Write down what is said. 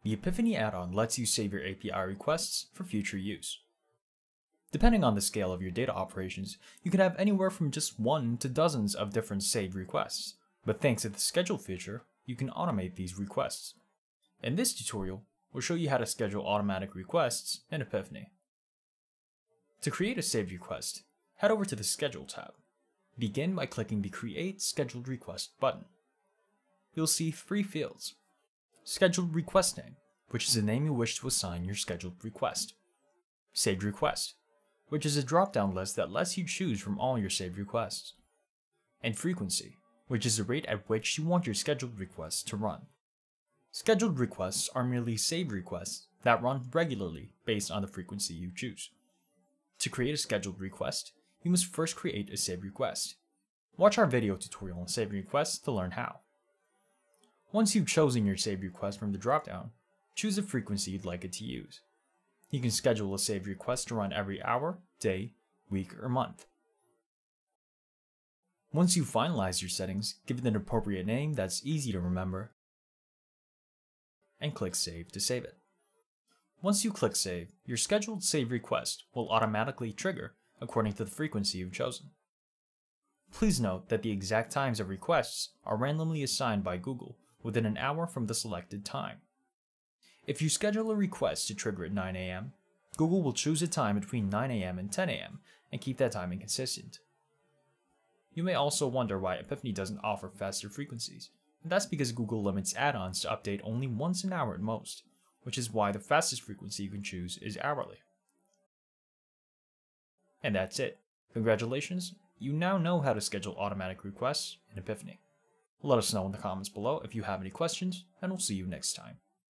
The Apipheny add-on lets you save your API requests for future use. Depending on the scale of your data operations, you can have anywhere from just one to dozens of different saved requests, but thanks to the schedule feature, you can automate these requests. In this tutorial, we'll show you how to schedule automatic requests in Apipheny. To create a saved request, head over to the Schedule tab. Begin by clicking the Create Scheduled Request button. You'll see three fields. Scheduled request name, which is the name you wish to assign your scheduled request. Saved request, which is a drop-down list that lets you choose from all your saved requests. And frequency, which is the rate at which you want your scheduled requests to run. Scheduled requests are merely saved requests that run regularly based on the frequency you choose. To create a scheduled request, you must first create a saved request. Watch our video tutorial on saving requests to learn how. Once you've chosen your saved request from the dropdown, choose a frequency you'd like it to use. You can schedule a saved request to run every hour, day, week, or month. Once you've finalized your settings, give it an appropriate name that's easy to remember, and click Save to save it. Once you click Save, your scheduled save request will automatically trigger according to the frequency you've chosen. Please note that the exact times of requests are randomly assigned by Google within an hour from the selected time. If you schedule a request to trigger at 9 AM, Google will choose a time between 9 AM and 10 AM and keep that timing consistent. You may also wonder why Apipheny doesn't offer faster frequencies, and that's because Google limits add-ons to update only once an hour at most, which is why the fastest frequency you can choose is hourly. And that's it. Congratulations, you now know how to schedule automatic requests in Apipheny. Let us know in the comments below if you have any questions, and we'll see you next time.